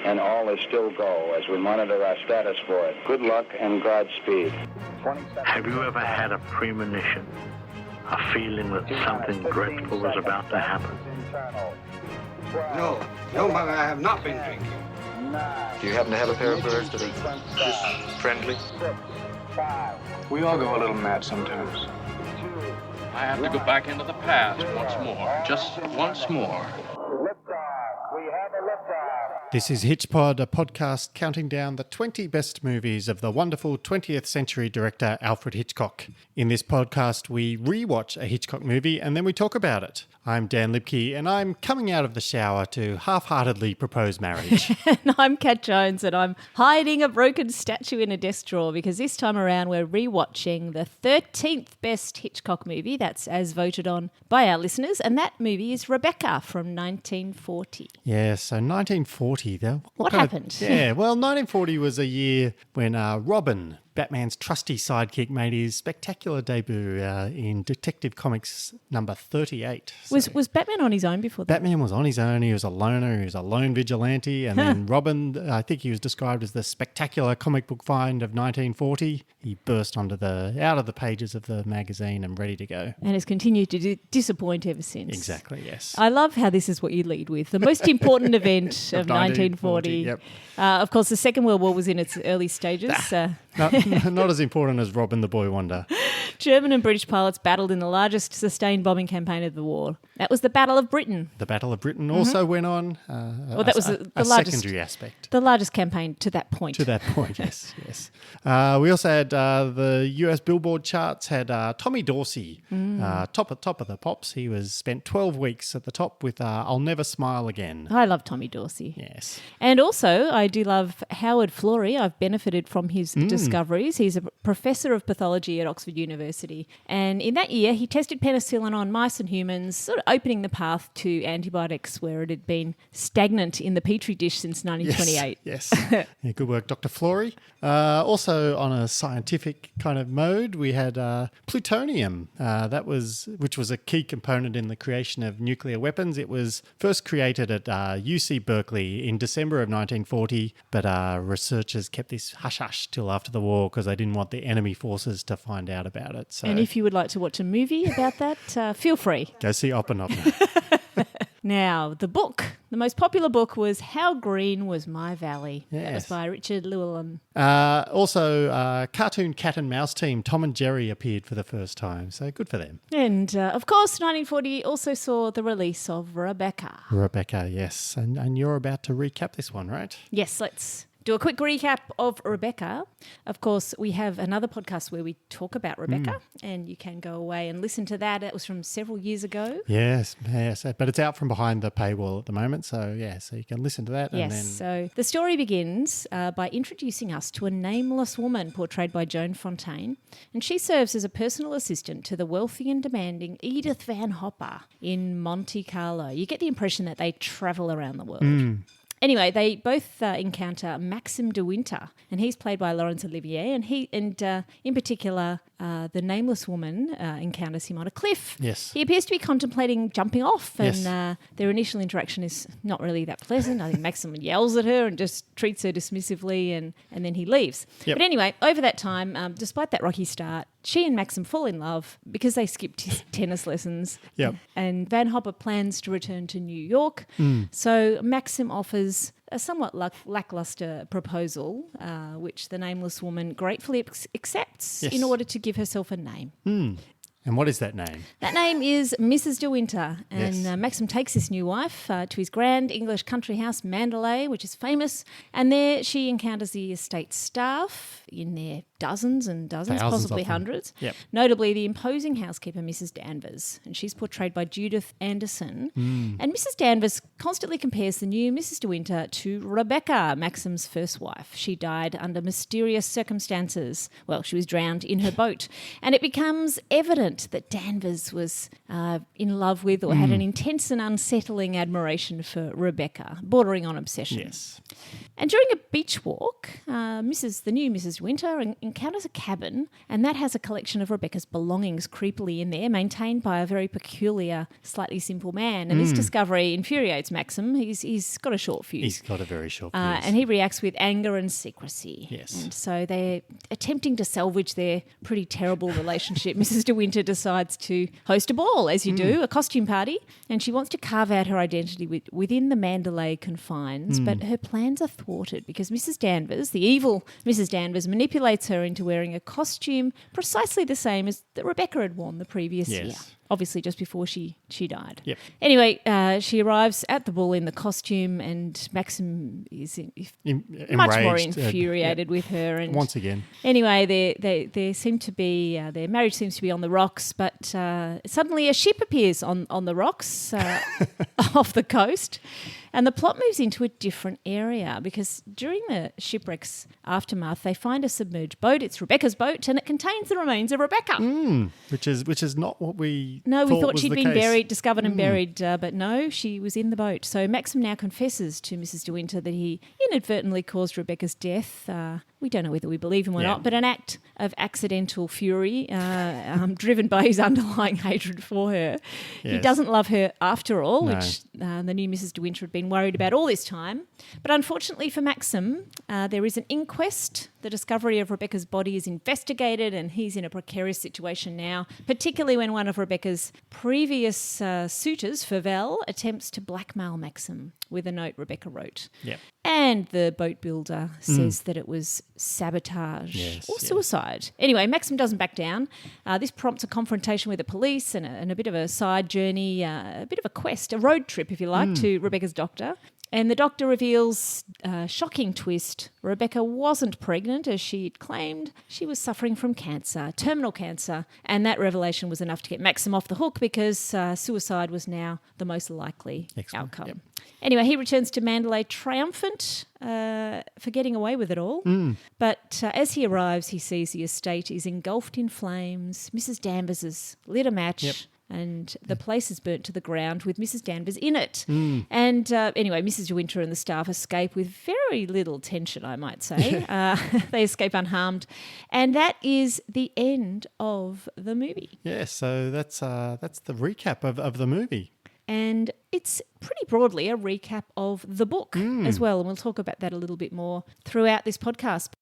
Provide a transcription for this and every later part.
and all is still go as we monitor our status for it. Good luck and Godspeed. Have you ever had a premonition, a feeling that something dreadful was about to happen? No, Mother, I have not been drinking. Do you happen to have a pair of birds that are just friendly? We all go a little mad sometimes. I have to go back into the past once more, just once more. This is HitchPod, a podcast counting down the 20 best movies of the wonderful 20th century director Alfred Hitchcock. In this podcast, we rewatch a Hitchcock movie and then we talk about it. I'm Dan Lipke and I'm coming out of the shower to half-heartedly propose marriage. And I'm Kat Jones and I'm hiding a broken statue in a desk drawer because this time around we're rewatching the 13th best Hitchcock movie. That's as voted on by our listeners, and that movie is Rebecca from 1940. Yeah, so 1940 though. What happened? Yeah, well, 1940 was a year when Robin, Batman's trusty sidekick, made his spectacular debut in Detective Comics number 38. So Was Batman on his own before that? Batman was on his own. He was a loner. He was a lone vigilante. And then Robin, I think he was described as the spectacular comic book find of 1940. He burst out of the pages of the magazine and ready to go. And has continued to disappoint ever since. Exactly, yes. I love how this is what you lead with. The most important event of 1940. Yep. Of course, the Second World War was in its early stages. Not as important as Robin the Boy Wonder. German and British pilots battled in the largest sustained bombing campaign of the war. That was the Battle of Britain. The Battle of Britain also went on. That was the largest secondary aspect. The largest campaign to that point. To that point, yes. We also had the US Billboard charts had Tommy Dorsey, top of the pops. He spent 12 weeks at the top with I'll Never Smile Again. I love Tommy Dorsey. Yes. And also, I do love Howard Florey. I've benefited from his discoveries. He's a professor of pathology at Oxford University. And in that year, he tested penicillin on mice and humans, sort of opening the path to antibiotics where it had been stagnant in the petri dish since 1928. Yes. Yeah, good work, Dr. Florey. Also, on a scientific kind of mode, we had plutonium, which was a key component in the creation of nuclear weapons. It was first created at UC Berkeley in December of 1940, but researchers kept this hush-hush till after the war because they didn't want the enemy forces to find out about it. So, and if you would like to watch a movie about that, feel free. Go see Oppenheimer. Now, the most popular book was How Green Was My Valley. Yes. That was by Richard Llewellyn. Also, cartoon cat and mouse team Tom and Jerry appeared for the first time, so good for them. And, of course, 1940 also saw the release of Rebecca. Rebecca, yes. And you're about to recap this one, right? Yes, let's do a quick recap of Rebecca. Of course, we have another podcast where we talk about Rebecca, and you can go away and listen to that. It was from several years ago. Yes, but it's out from behind the paywall at the moment, so you can listen to that. Yes, so the story begins by introducing us to a nameless woman portrayed by Joan Fontaine, and she serves as a personal assistant to the wealthy and demanding Edith Van Hopper in Monte Carlo. You get the impression that they travel around the world. Anyway, they both encounter Maxim de Winter, and he's played by Laurence Olivier, and in particular, the nameless woman encounters him on a cliff. Yes. He appears to be contemplating jumping off, and Yes. Their initial interaction is not really that pleasant. I think Maxim yells at her and just treats her dismissively, and then he leaves. Yep. But anyway, over that time, despite that rocky start, she and Maxim fall in love because they skipped tennis lessons. Yep. And Van Hopper plans to return to New York. So Maxim offers a somewhat lackluster proposal, which the nameless woman gratefully accepts Yes. in order to give herself a name. And what is that name? That name is Mrs De Winter, and Yes. Maxim takes this new wife to his grand English country house, Mandalay, which is famous, and there she encounters the estate staff in their dozens and dozens, Thousands possibly of them. hundreds. Yep. Notably, the imposing housekeeper, Mrs Danvers, and she's portrayed by Judith Anderson. And Mrs Danvers constantly compares the new Mrs De Winter to Rebecca, Maxim's first wife. She died under mysterious circumstances. Well, she was drowned in her boat, and it becomes evident that Danvers was in love with or had an intense and unsettling admiration for Rebecca, bordering on obsession. Yes. And during a beach walk, the new Mrs Winter encounters a cabin, and that has a collection of Rebecca's belongings creepily in there, maintained by a very peculiar, slightly simple man. And this discovery infuriates Maxim. He's got a short fuse. He's got a very short fuse. And he reacts with anger and secrecy. Yes. And so they're attempting to salvage their pretty terrible relationship. Mrs. De Winter decides to host a ball, as you do, a costume party, and she wants to carve out her identity within the Mandalay confines, but her plans are thwarted because Mrs. Danvers, the evil Mrs. Danvers, manipulates her into wearing a costume precisely the same as that Rebecca had worn the previous year. Obviously, just before she died. Yep. Anyway, she arrives at the ball in the costume, and Maxim is much more infuriated with her. And once again. Anyway, they seem to be their marriage seems to be on the rocks, but suddenly a ship appears on the rocks off the coast. And the plot moves into a different area because during the shipwreck's aftermath, they find a submerged boat. It's Rebecca's boat, and it contains the remains of Rebecca. Which is not what we we thought she'd been case. discovered and buried, but no, she was in the boat. So Maxim now confesses to Mrs. De Winter that he inadvertently caused Rebecca's death. We don't know whether we believe him or not, but an act of accidental fury driven by his underlying hatred for her. Yes. He doesn't love her after all, which the new Mrs. De Winter had been worried about all this time. But unfortunately for Maxim, there is an inquest. The discovery of Rebecca's body is investigated, and he's in a precarious situation now, particularly when one of Rebecca's previous suitors, Favel, attempts to blackmail Maxim with a note Rebecca wrote. Yep. And the boat builder says that it was sabotage or suicide. Anyway, Maxim doesn't back down. This prompts a confrontation with the police and a bit of a side journey, a bit of a quest, a road trip, if you like, to Rebecca's doctor. And the doctor reveals a shocking twist. Rebecca wasn't pregnant, as she'd claimed. She was suffering from cancer, terminal cancer. And that revelation was enough to get Maxim off the hook because suicide was now the most likely outcome. Yep. Anyway, he returns to Mandalay triumphant for getting away with it all. But as he arrives, he sees the estate is engulfed in flames. Mrs. Danvers has lit a match. Yep. And the place is burnt to the ground with Mrs. Danvers in it. And anyway, Mrs. De Winter and the staff escape with very little tension, I might say. They escape unharmed. And that is the end of the movie. Yeah, so that's the recap of the movie. And it's pretty broadly a recap of the book as well. And we'll talk about that a little bit more throughout this podcast.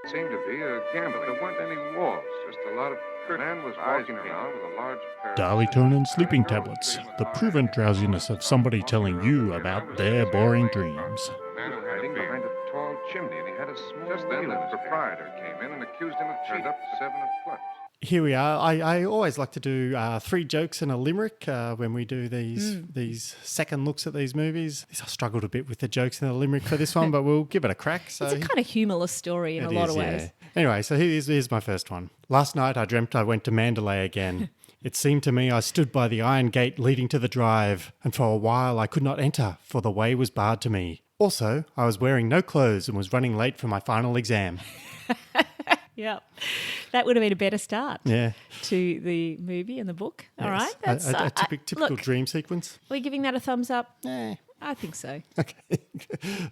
It seemed to be a gamble. There weren't any walls, just a lot of... Man was walking around with a large pair Darlington sleeping tablets. The proven drowsiness of somebody telling you about their boring dreams. Man was hiding behind a tall chimney, and he had a small... Just then, the proprietor came in and accused him of cheating. Up 7 of clubs. Here we are. I always like to do 3 jokes and a limerick when we do these second looks at these movies. I struggled a bit with the jokes and the limerick for this one, but we'll give it a crack. So it's a kind of humorless story in a lot of ways. Yeah. Anyway, so here's my first one. Last night I dreamt I went to Mandalay again. It seemed to me I stood by the iron gate leading to the drive, and for a while I could not enter, for the way was barred to me. Also, I was wearing no clothes and was running late for my final exam. Yeah, that would have been a better start to the movie and the book. Yes. All right, that's a typical dream sequence. Are we giving that a thumbs up? I think so. Okay,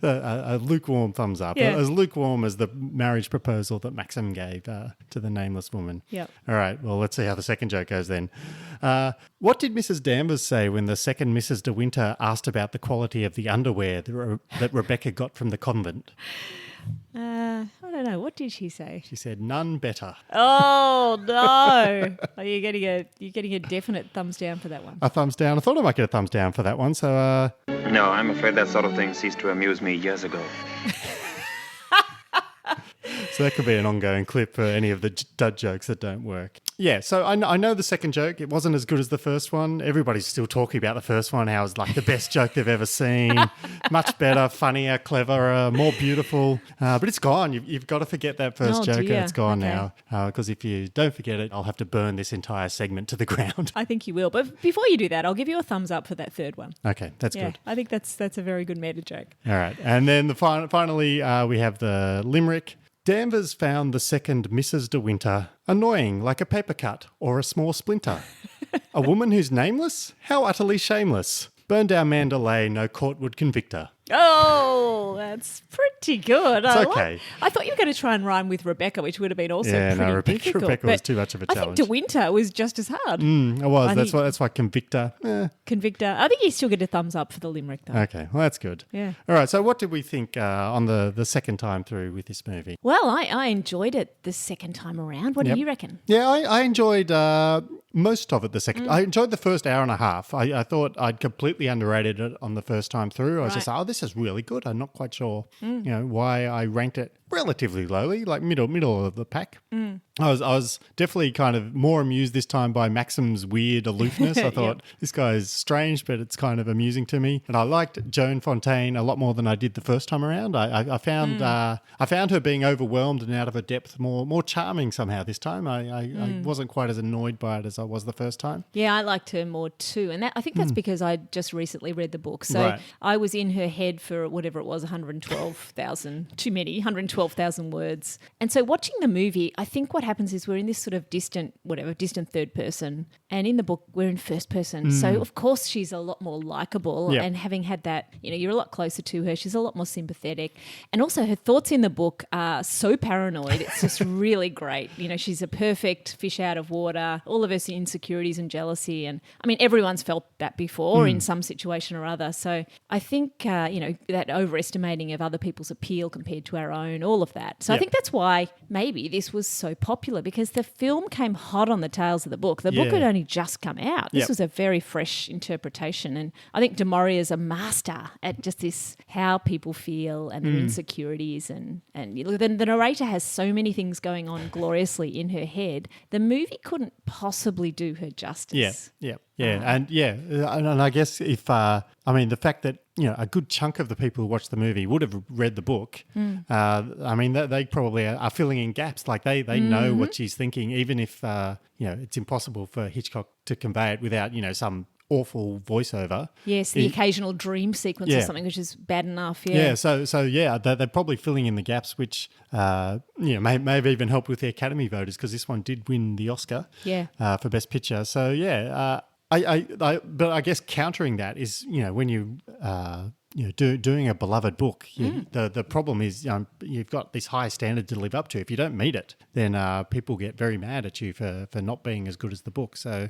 a lukewarm thumbs up. Yeah. As lukewarm as the marriage proposal that Maxim gave to the nameless woman. Yep. All right, well, let's see how the second joke goes then. What did Mrs. Danvers say when the second Mrs. De Winter asked about the quality of the underwear that Rebecca got from the convent? I don't know. What did she say? She said, "None better." Oh no! You're getting a definite thumbs down for that one. A thumbs down. I thought I might get a thumbs down for that one. So. No, I'm afraid that sort of thing ceased to amuse me years ago. So that could be an ongoing clip for any of the dud jokes that don't work. Yeah, so I know the second joke. It wasn't as good as the first one. Everybody's still talking about the first one, how it's like the best joke they've ever seen. Much better, funnier, cleverer, more beautiful. But it's gone. You've got to forget that first joke. Dear. It's gone now. Because if you don't forget it, I'll have to burn this entire segment to the ground. I think you will. But before you do that, I'll give you a thumbs up for that third one. Okay, that's good. I think that's a very good meta joke. All right. And then finally, we have the limerick. Danvers found the second Mrs. De Winter annoying like a paper cut or a small splinter. A woman who's nameless? How utterly shameless. Burned down Mandalay, no court would convict her. Oh, that's pretty good. It's okay. I thought you were going to try and rhyme with Rebecca, which would have been also pretty difficult. Rebecca was too much of a challenge. I think De Winter was just as hard. It was. That's why Convictor. Convictor. I think you still get a thumbs up for the limerick, though. Okay, well, that's good. Yeah. All right, so what did we think on the second time through with this movie? Well, I enjoyed it the second time around. What do you reckon? Yeah, I enjoyed most of it the second. I enjoyed the first hour and a half. I thought I'd completely underrated it on the first time through. I was just, this is really good. I'm not quite sure, why I ranked it relatively lowly, like middle of the pack. I was definitely kind of more amused this time by Maxim's weird aloofness. I thought this guy is strange, but it's kind of amusing to me. And I liked Joan Fontaine a lot more than I did the first time around. I found her being overwhelmed and out of her depth more charming somehow this time. I wasn't quite as annoyed by it as I was the first time. Yeah, I liked her more too. And I think that's because I just recently read the book. So I was in her head for whatever it was, 112,000, too many, 112,000 words. And so watching the movie, I think what happens is we're in this sort of distant third person. And in the book, we're in first person. So, of course, she's a lot more likable. And having had that, you're a lot closer to her. She's a lot more sympathetic. And also her thoughts in the book are so paranoid. It's just really great. She's a perfect fish out of water, all of her insecurities and jealousy. And, I mean, everyone's felt that before in some situation or other. So I think, that overestimating of other people's appeal compared to our own, all of that. So I think that's why maybe this was so popular, because the film came hot on the tails of the book. The book had only just come out. This was a very fresh interpretation. And I think du Maurier is a master at just this, how people feel and their insecurities. And the narrator has so many things going on gloriously in her head. The movie couldn't possibly do her justice. And I guess if the fact that a good chunk of the people who watched the movie would have read the book. They probably are filling in gaps. Like they know what she's thinking, even if it's impossible for Hitchcock to convey it without some awful voiceover. Yes, the occasional dream sequence or something, which is bad enough. They're probably filling in the gaps, which may have even helped with the Academy voters, because this one did win the Oscar for Best Picture. So but I guess countering that is when you doing a beloved book, the problem is you've got this high standard to live up to. If you don't meet it, then people get very mad at you for not being as good as the book. So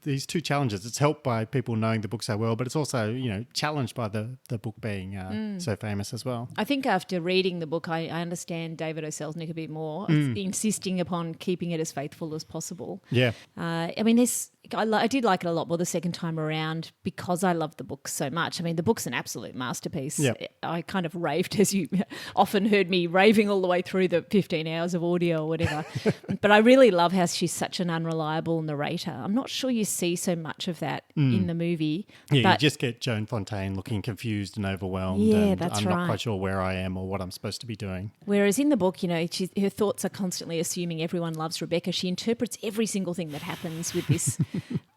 these two challenges. It's helped by people knowing the book so well, but it's also challenged by the book being so famous as well. I think after reading the book, I understand David O. Selznick a bit more, insisting upon keeping it as faithful as possible. Yeah. I did like it a lot more the second time around because I loved the book so much. I mean, the book's an absolute masterpiece. Yep. I kind of raved, as you often heard me raving all the way through the 15 hours of audio or whatever. But I really love how she's such an unreliable narrator. I'm not sure you see so much of that in the movie. Yeah, you just get Joan Fontaine looking confused and overwhelmed. Yeah, and that's I'm right. not quite sure where I am or what I'm supposed to be doing. Whereas in the book, her thoughts are constantly assuming everyone loves Rebecca. She interprets every single thing that happens with this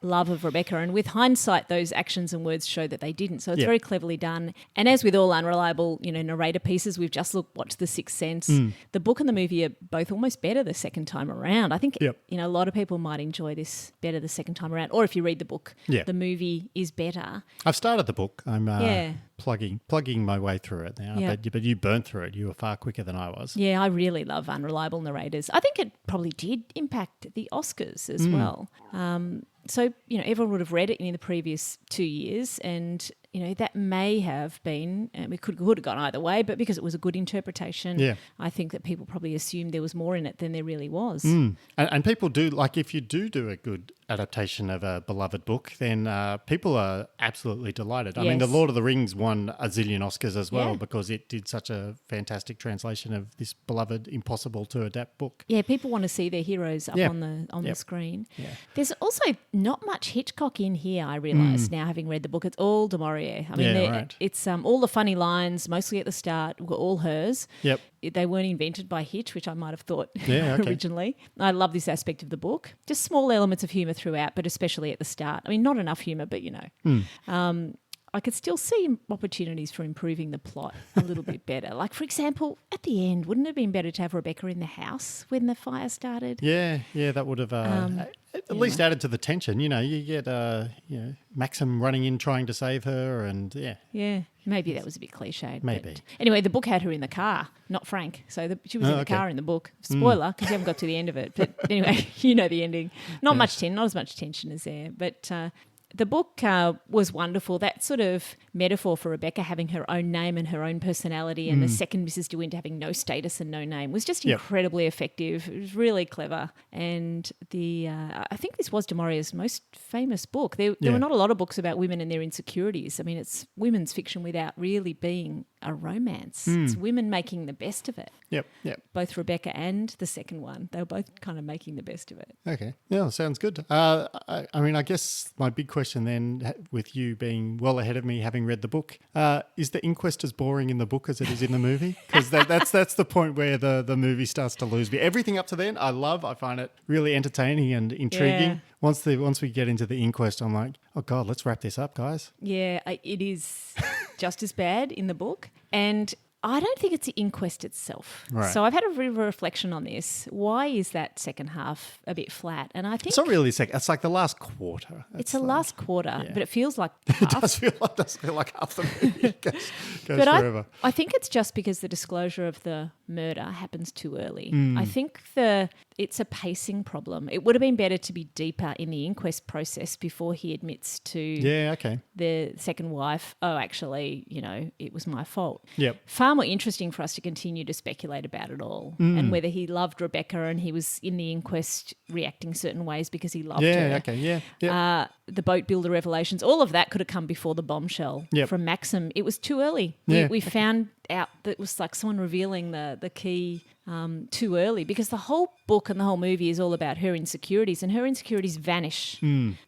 love of Rebecca, and with hindsight those actions and words show that they didn't, so it's very cleverly done. And as with all unreliable narrator pieces, we've just watched The Sixth Sense. The book and the movie are both almost better the second time around. I think a lot of people might enjoy this better the second time around, or if you read the book, the movie is better. I've started the book. I'm plugging my way through it now, but you burned through it. You were far quicker than I was. I really love unreliable narrators. I think it probably did impact the Oscars as well. So, everyone would have read it in the previous 2 years, and, that may have been, we could have gone either way, but because it was a good interpretation, I think that people probably assumed there was more in it than there really was. And people do, like, if you do a good adaptation of a beloved book, then people are absolutely delighted. I mean, The Lord of the Rings won a zillion Oscars as well because it did such a fantastic translation of this beloved, impossible to adapt book. Yeah, people want to see their heroes up on the screen. Yeah. There's also not much Hitchcock in here, I realise, now having read the book. It's all du Maurier. I mean, it's all the funny lines, mostly at the start, were all hers. Yep. They weren't invented by Hitch, which I might have thought originally. I love this aspect of the book. Just small elements of humour throughout, but especially at the start. I mean, not enough humour, but I could still see opportunities for improving the plot a little bit better. Like, for example, at the end, wouldn't it have been better to have Rebecca in the house when the fire started? Yeah, that would have... At least added to the tension. You get Maxim running in trying to save her, and Yeah, maybe that was a bit cliched. Maybe. But anyway, the book had her in the car, not Frank. So she was in the car in the book. Spoiler, because you haven't got to the end of it. But anyway, you know the ending. Not as much tension as there. But the book was wonderful. That sort of metaphor for Rebecca having her own name and her own personality, and the second Mrs. DeWinter having no status and no name, was just incredibly effective. It was really clever. And I think this was du Maurier's most famous book. There were not a lot of books about women and their insecurities. I mean, it's women's fiction without really being a romance. It's women making the best of it. Yep. Both Rebecca and the second one, they were both kind of making the best of it. Okay. Yeah, sounds good. I guess my big question then, with you being well ahead of me, having read the book, is the inquest as boring in the book as it is in the movie? Because that's the point where the movie starts to lose me. Everything up to then, I find it really entertaining and intriguing. Yeah. Once we get into the inquest, I'm like, oh God, let's wrap this up, guys. Yeah, it is just as bad in the book. And I don't think it's the inquest itself. Right. So I've had a bit of a reflection on this. Why is that second half a bit flat? And I think it's not really second. It's like the last quarter. It's the last quarter, but it feels like It does feel like half the movie goes forever. I think it's just because the disclosure of the murder happens too early. I think it's a pacing problem. It would have been better to be deeper in the inquest process before he admits to the second wife, oh, actually, it was my fault. Yep. Far more interesting for us to continue to speculate about it all and whether he loved Rebecca and he was in the inquest reacting certain ways because he loved her. The boat builder revelations, all of that could have come before the bombshell from Maxim. It was too early. We found out that it was like someone revealing the key too early, because the whole book and the whole movie is all about her insecurities, and her insecurities vanish.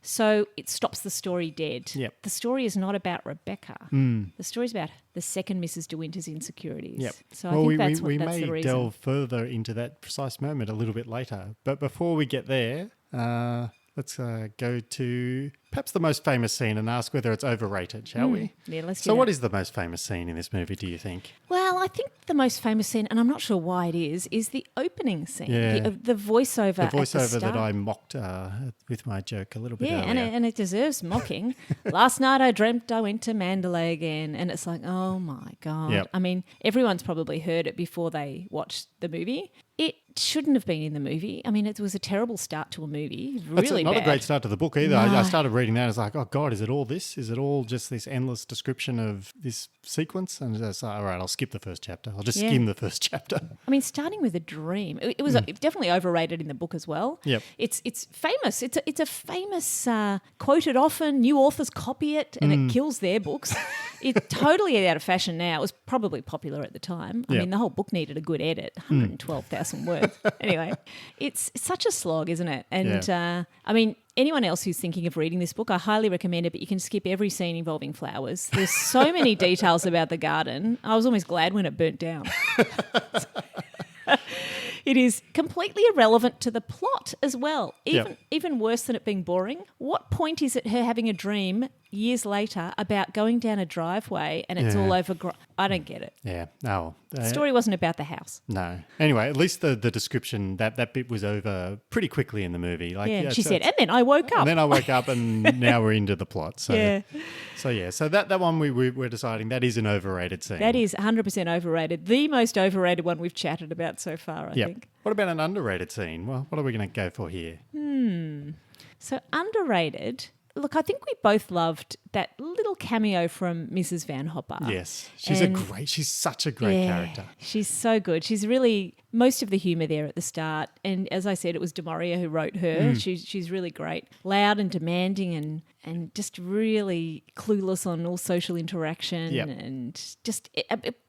So it stops the story dead. Yep. The story is not about Rebecca. The story is about the second Mrs. De Winter's insurities. Yep. So I think that's we the may reason. delve further into that precise moment a little bit later. But before we get there, let's go to perhaps the most famous scene and ask whether it's overrated, shall we? Yeah, let's do So that. what is the most famous scene in this movie, do you think? Well, I think the most famous scene, and I'm not sure why it is the opening scene. Yeah. The voiceover The at the voiceover start. that I mocked with my joke a little bit Yeah, earlier. and it deserves mocking. Last night I dreamt I went to Mandalay again, and it's like, oh my God. Yep. I mean, everyone's probably heard it before they watched the movie. It shouldn't have been in the movie. I mean, it was a terrible start to a movie. Really Not bad. a great start to the book either. No. I started reading that. I was like, oh God, is it all this? Is it all just this endless description of this sequence? And it's like, all right, I'll skip the first chapter. I'll just skim the first chapter. I mean, starting with a dream. It was definitely overrated in the book as well. Yep. It's famous. It's a famous, quoted often. New authors copy it, and it kills their books. It's totally out of fashion now. It was probably popular at the time. I Yep. mean, the whole book needed a good edit, 112,000 words. Anyway, it's such a slog, isn't it? And I mean, anyone else who's thinking of reading this book, I highly recommend it, but you can skip every scene involving flowers. There's so many details about the garden. I was almost glad when it burnt down. It is completely irrelevant to the plot as well. Even worse than it being boring. What point is it her having a dream years later about going down a driveway and it's all over? I don't get it. Yeah. No. The story wasn't about the house. No. Anyway, at least the description, that bit was over pretty quickly in the movie. She said, and then I woke up. And then I woke up and now we're into the plot. So, Yeah. So that one we're deciding that is an overrated scene. That is 100% overrated. The most overrated one we've chatted about so far, I think. What about an underrated scene? Well, what are we going to go for here? So underrated. Look, I think we both loved that little cameo from Mrs. Van Hopper. Yes. She's such a great character. She's so good. She's really most of the humour there at the start. And as I said, it was du Maurier who wrote her. She's really great. Loud and demanding and just really clueless on all social interaction and just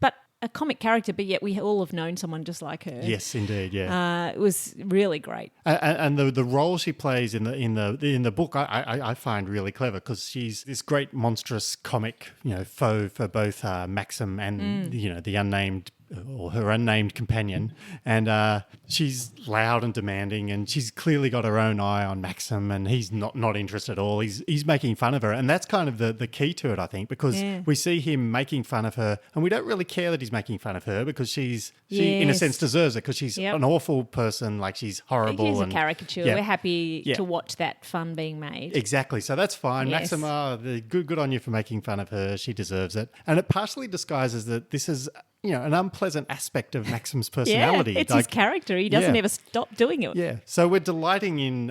but a comic character, but yet we all have known someone just like her. Yes, indeed, yeah. It was really great. And the role she plays in the book, I find really clever, because she's this great monstrous comic, foe for both Maxim and the unnamed or her unnamed companion, and she's loud and demanding, and she's clearly got her own eye on Maxim, and he's not interested at all. He's making fun of her, and that's kind of the key to it, I think, because we see him making fun of her, and we don't really care that he's making fun of her because she in a sense deserves it, because she's an awful person, like she's horrible. He's a caricature. We're happy to watch that fun being made. Exactly. So that's fine. Yes. Maxim, good on you for making fun of her. She deserves it. And it partially disguises that this is, an unpleasant aspect of Maxim's personality. It's his character. He doesn't ever stop doing it. Yeah. So we're delighting in,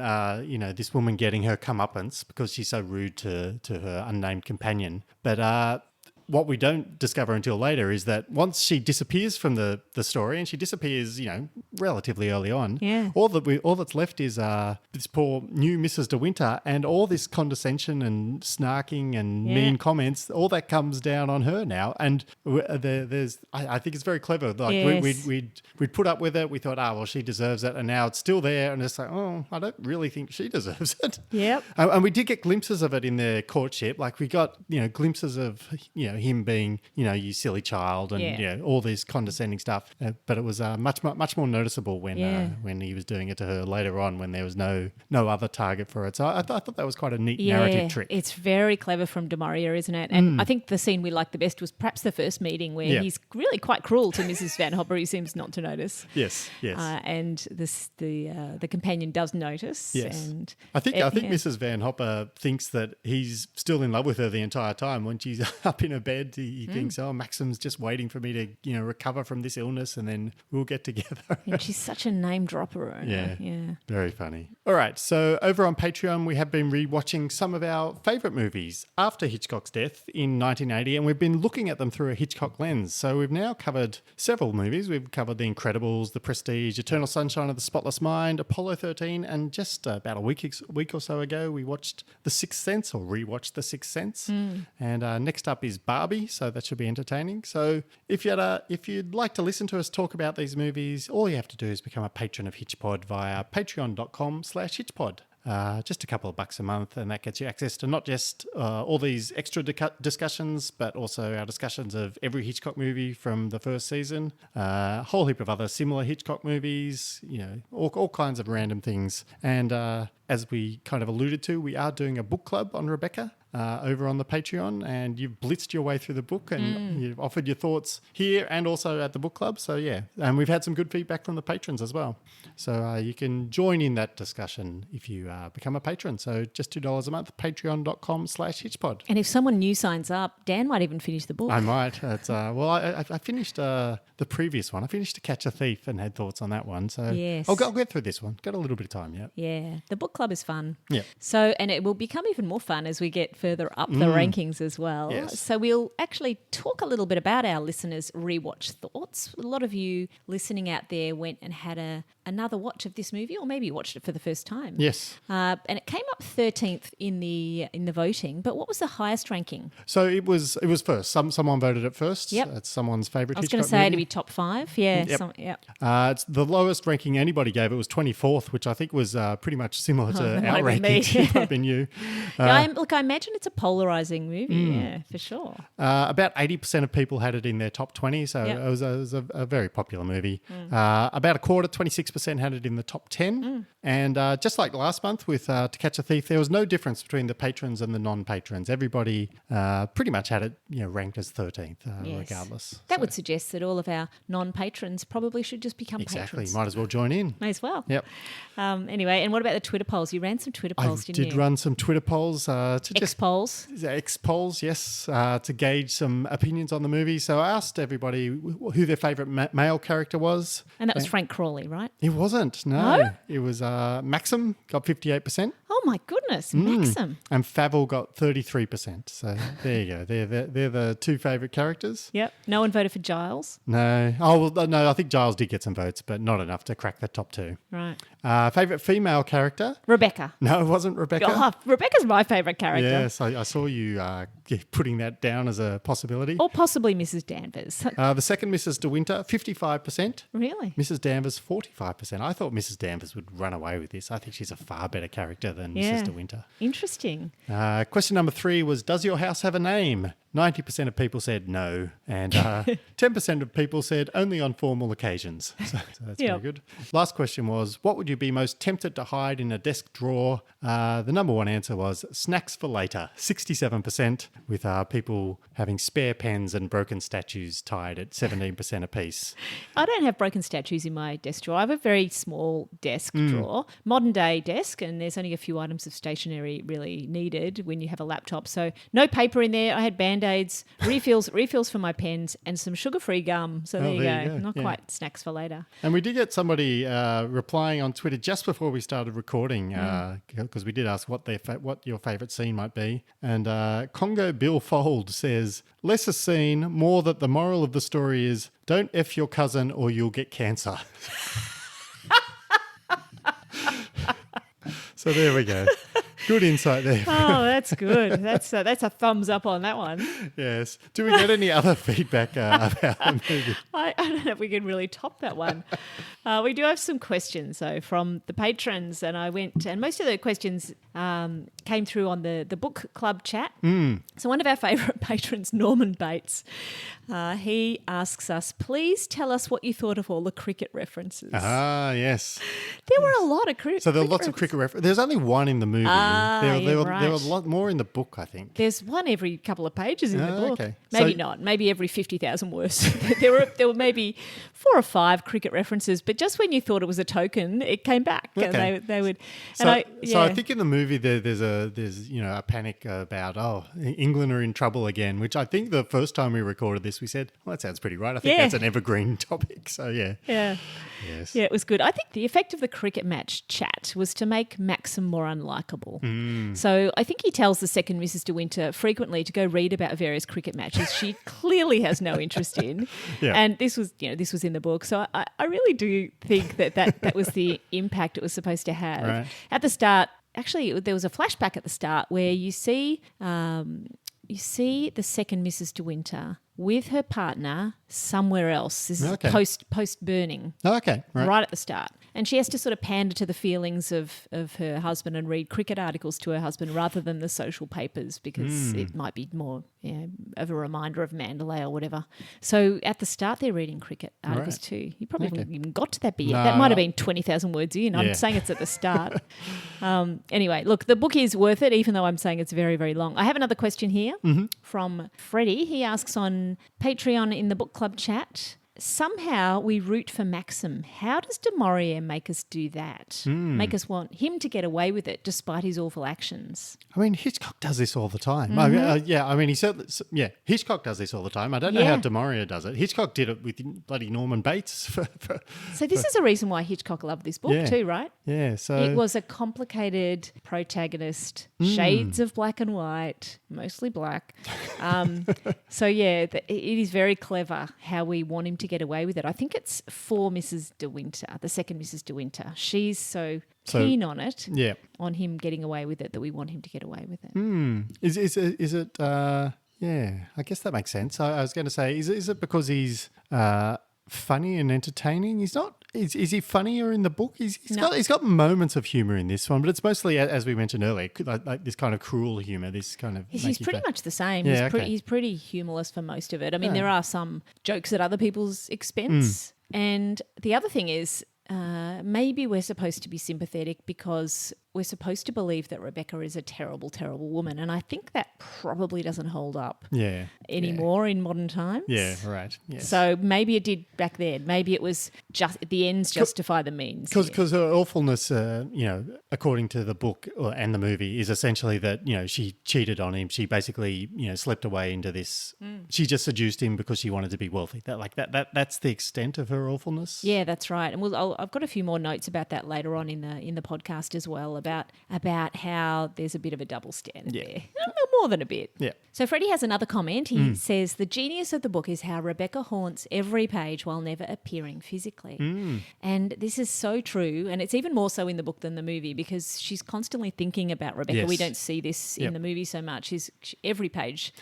this woman getting her comeuppance because she's so rude to her unnamed companion. But what we don't discover until later is that once she disappears from the story, and she disappears, relatively early on, all that's left is this poor new Mrs. De Winter, and all this condescension and snarking and mean comments, all that comes down on her now. And I think it's very clever. Like we'd put up with it. We thought, well, she deserves it, and now it's still there, and it's like, I don't really think she deserves it. Yep. And we did get glimpses of it in their courtship. Like we got glimpses of him being, you silly child, and all this condescending stuff. But it was much more noticeable when he was doing it to her later on, when there was no other target for it. So I thought that was quite a neat narrative trick. It's very clever from De Maria, isn't it? And I think the scene we liked the best was perhaps the first meeting, where he's really quite cruel to Mrs. Van Hopper, who seems not to notice. Yes. And the companion does notice. Yes. And I think Mrs. Van Hopper thinks that he's still in love with her the entire time. When she's up in her bed, he thinks, Maxim's just waiting for me to, recover from this illness, and then we'll get together. And she's such a name dropper. Yeah. Very funny. All right. So over on Patreon, we have been rewatching some of our favourite movies after Hitchcock's death in 1980, and we've been looking at them through a Hitchcock lens. So we've now covered several movies. We've covered The Incredibles, The Prestige, Eternal Sunshine of the Spotless Mind, Apollo 13, and just about a week or so ago, we watched The Sixth Sense, or rewatched The Sixth Sense. And next up is Barbie, so that should be entertaining. So if you'd like to listen to us talk about these movies, all you have to do is become a patron of HitchPod via patreon.com/HitchPod. Just a couple of bucks a month, and that gets you access to not just all these extra discussions, but also our discussions of every Hitchcock movie from the first season, a whole heap of other similar Hitchcock movies, all kinds of random things. And as we kind of alluded to, we are doing a book club on Rebecca over on the Patreon, and you've blitzed your way through the book, and you've offered your thoughts here and also at the book club. So and we've had some good feedback from the patrons as well. So you can join in that discussion if you become a patron. So just $2 a month, patreon.com/HitchPod. And if someone new signs up, Dan might even finish the book. I might. It's, I finished the previous one. I finished To Catch a Thief and had thoughts on that one. So yes. I'll get through this one. Got a little bit of time yet. Yeah, the book club is fun. Yeah. So, and it will become even more fun as we get further up the rankings as well. Yes. So we'll actually talk a little bit about our listeners' rewatch thoughts. A lot of you listening out there went and had another watch of this movie, or maybe you watched it for the first time. Yes. And it came up 13th in the voting. But what was the highest ranking? So it was first. Someone voted it first. Yep. It's someone's favourite. I was going to say it'd be top 5. Yeah. Yep. It's the lowest ranking anybody gave. It was 24th, which I think was pretty much similar to our rankings. It might have been you. I imagine it's a polarising movie. Yeah, for sure. About 80% of people had it in their top 20, so it was a very popular movie. About a quarter, 26%, had it in the top 10. And just like last month with To Catch a Thief, there was no difference between the patrons and the non-patrons. Everybody pretty much had it ranked as 13th, regardless. That would suggest that all of our non-patrons probably should just become patrons. Exactly. Might as well join in. May as well. Yep. Anyway, and what about the Twitter polls? You ran some Twitter polls, didn't you? I did run some Twitter polls. X-polls. X-polls, yes, to gauge some opinions on the movie. So I asked everybody who their favourite male character was. And that was Frank Crawley, right? It wasn't, no. It was Maxim, got 58%. Oh, my goodness, Maxim. And Favell got 33%. So there you go. They're the two favourite characters. Yep. No one voted for Giles? No. Oh, well, no, I think Giles did get some votes, but not enough to crack the top 2. Right. Favourite female character? Rebecca. No, it wasn't Rebecca. Oh, Rebecca's my favourite character. Yes, I saw you putting that down as a possibility. Or possibly Mrs. Danvers. The second Mrs. De Winter, 55%. Really? Mrs. Danvers, 45%. I thought Mrs. Danvers would run away with this. I think she's a far better character than Mrs. De Winter. Interesting. Question number 3 was, does your house have a name? 90% of people said no, and 10% of people said only on formal occasions. So that's very good. Last question was, what would you be most tempted to hide in a desk drawer? The number one answer was snacks for later, 67%, with people having spare pens and broken statues tied at 17% apiece. I don't have broken statues in my desk drawer. I have a very small desk drawer, modern day desk, and there's only a few items of stationery really needed when you have a laptop. So no paper in there. I had Band-Aids, refills for my pens, and some sugar-free gum. So there you go. Not quite snacks for later. And we did get somebody replying on Twitter just before we started recording, because we did ask what your favourite scene might be. And Congo Bill Fold says, less a scene, more that the moral of the story is don't F your cousin or you'll get cancer. So there we go. Good insight there. Oh, that's good. That's a thumbs up on that one. Yes. Do we get any other feedback about the movie? I don't know if we can really top that one. We do have some questions, though, from the patrons, and most of the questions came through on the book club chat. So one of our favourite patrons, Norman Bates, he asks us, please tell us what you thought of all the cricket references. Ah, yes. There were a lot of cricket. So there were lots of cricket references. There's only one in the movie. There were a lot more in the book, I think. There's one every couple of pages in the book. Okay. Maybe not. Maybe every 50,000 words. there were maybe 4 or 5 cricket references, but just when you thought it was a token, it came back, and they would. So I think in the movie there's a panic about England are in trouble again, which I think the first time we recorded this we said, well, that sounds pretty right. I think that's an evergreen topic. So yeah. Yes. Yeah, it was good. I think the effect of the cricket match chat was to make Maxim more unlikable. So I think he tells the second Mrs De Winter frequently to go read about various cricket matches she clearly has no interest in. Yeah. And this was in the book. So I really do think that was the impact it was supposed to have. Right. At the start, actually, there was a flashback at the start where you see the second Mrs De Winter with her partner somewhere else. This is post burning. Oh, okay. Right at the start. And she has to sort of pander to the feelings of her husband and read cricket articles to her husband rather than the social papers, because it might be more of a reminder of Mandalay or whatever. So at the start they're reading cricket articles too. You probably haven't even got to that bit yet. That might have been 20,000 words in. I'm saying it's at the start. Anyway, look, the book is worth it, even though I'm saying it's very, very long. I have another question here from Freddie. He asks on Patreon in the book club chat, somehow we root for Maxim. How does du Maurier make us do that? Make us want him to get away with it despite his awful actions? I mean, Hitchcock does this all the time. He certainly, Hitchcock does this all the time. I don't know how du Maurier does it. Hitchcock did it with bloody Norman Bates. So this is a reason why Hitchcock loved this book too, right? Yeah. So it was a complicated protagonist, shades of black and white, mostly black. It is very clever how we want him to get away with it. I think it's for Mrs De Winter, the second Mrs De Winter. She's so keen on it, on him getting away with it, that we want him to get away with it. Is it? I guess that makes sense. I was going to say, is it because he's funny and entertaining? He's not. Is he funnier in the book? He's got moments of humour in this one, but it's mostly, as we mentioned earlier, like this kind of cruel humour. This kind of he's pretty much the same. Yeah, he's pretty humorless for most of it. I mean, there are some jokes at other people's expense, and the other thing is, maybe we're supposed to be sympathetic because we're supposed to believe that Rebecca is a terrible, terrible woman. And I think that probably doesn't hold up anymore in modern times. Yeah, right. Yes. So maybe it did back then. Maybe it was just the ends justify the means. Because her awfulness, according to the book and the movie, is essentially that, she cheated on him. She basically, slipped away into this. She just seduced him because she wanted to be wealthy. That's the extent of her awfulness. Yeah, that's right. And I've got a few more notes about that later on in the podcast as well, about how there's a bit of a double standard there. More than a bit. Yeah. So Freddie has another comment. He says, the genius of the book is how Rebecca haunts every page while never appearing physically. And this is so true. And it's even more so in the book than the movie, because she's constantly thinking about Rebecca. Yes. We don't see this in the movie so much. Every page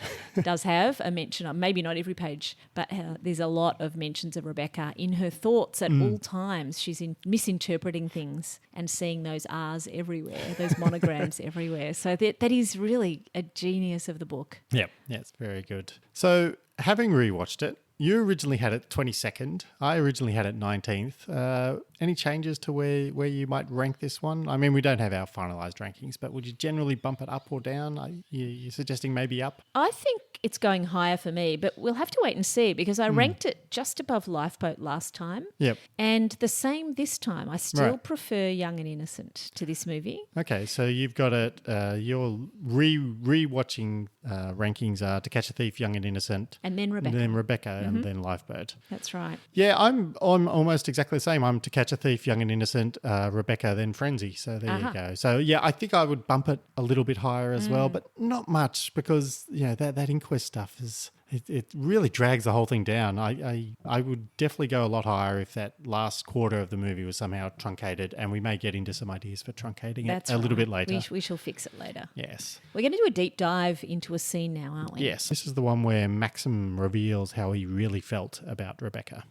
does have a mention of, maybe not every page, but there's a lot of mentions of Rebecca in her thoughts at all times. She's misinterpreting things and seeing those R's everywhere, those monograms everywhere. So that is really a genius of the book. Yep. Yeah, it's very good. So having rewatched it, you originally had it 22nd. I originally had it 19th. Any changes to where you might rank this one? I mean, we don't have our finalised rankings, but would you generally bump it up or down? You're suggesting maybe up? I think it's going higher for me, but we'll have to wait and see because I ranked it just above Lifeboat last time. Yep. And the same this time. I still Right. prefer Young and Innocent to this movie. Okay, so you've got it. Your rewatching rankings are To Catch a Thief, Young and Innocent, And then Rebecca. and then Lifeboat. That's right. Yeah, I'm almost exactly the same. I'm To Catch a Thief, Young and Innocent, Rebecca, then Frenzy. So there you go. So yeah, I think I would bump it a little bit higher as well, but not much because that inquest stuff is. It really drags the whole thing down. I would definitely go a lot higher if that last quarter of the movie was somehow truncated, and we may get into some ideas for truncating That's it a little right. bit later. We shall fix it later. Yes. We're going to do a deep dive into a scene now, aren't we? Yes. This is the one where Maxim reveals how he really felt about Rebecca.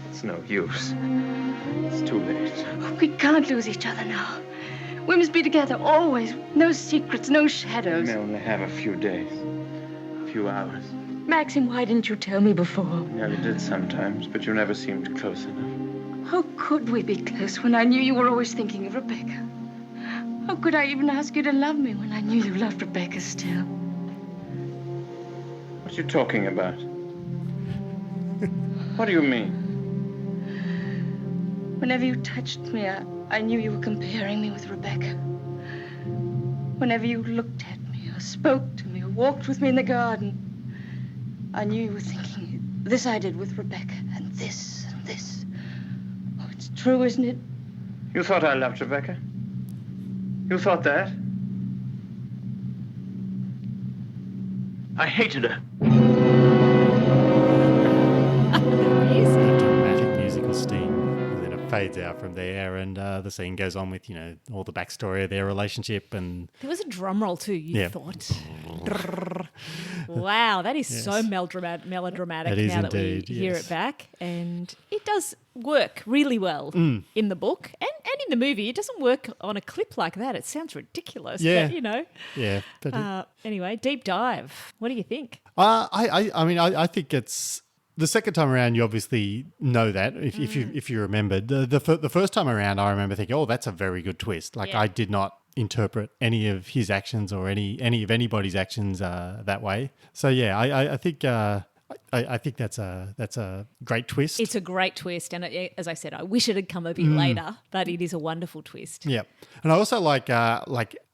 It's no use. It's too late. We can't lose each other now. We must be together always. No secrets, no shadows. We may only have a few days, a few hours. Maxim, why didn't you tell me before? Yeah, you did sometimes, but you never seemed close enough. How could we be close when I knew you were always thinking of Rebecca? How could I even ask you to love me when I knew you loved Rebecca still? What are you talking about? What do you mean? Whenever you touched me, I knew you were comparing me with Rebecca. Whenever you looked at me or spoke to me or walked with me in the garden, I knew you were thinking, this I did with Rebecca, and this, and this. Oh, it's true, isn't it? You thought I loved Rebecca? You thought that? I hated her. A dramatic musical sting. And then it fades out from there, and the scene goes on with, all the backstory of their relationship. And There was a drum roll too, you Yeah. thought. Wow, that is so melodramatic It is now that indeed, we hear yes. it back. And it does work really well in the book and in the movie. It doesn't work on a clip like that. It sounds ridiculous. Yeah. But, yeah. But anyway, deep dive. What do you think? I think it's the second time around. You obviously know that if you remembered the first time around, I remember thinking, oh, that's a very good twist. Like I did not interpret any of his actions or any of anybody's actions that way. So yeah, I think. I think that's a great twist. It's a great twist, and as I said, I wish it had come a bit later, but it is a wonderful twist. Yeah, and I also like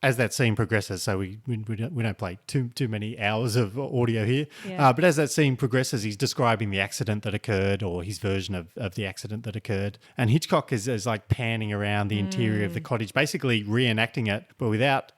as that scene progresses. So we don't play too many hours of audio here, but as that scene progresses, he's describing the accident that occurred or his version of the accident that occurred, and Hitchcock is like panning around the interior of the cottage, basically reenacting it, but without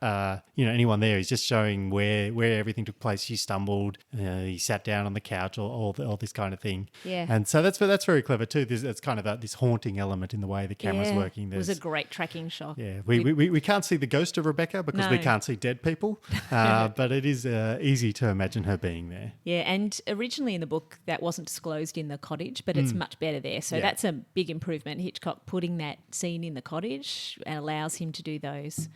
anyone there. He's just showing where everything took place. She stumbled, he sat down on the couch, all this kind of thing. Yeah. And so that's very clever too. It's kind of this haunting element in the way the camera's working. It was a great tracking shot. Yeah, we can't see the ghost of Rebecca because we can't see dead people, but it is easy to imagine her being there. Yeah, and originally in the book that wasn't disclosed in the cottage, but it's much better there. So that's a big improvement. Hitchcock putting that scene in the cottage allows him to do those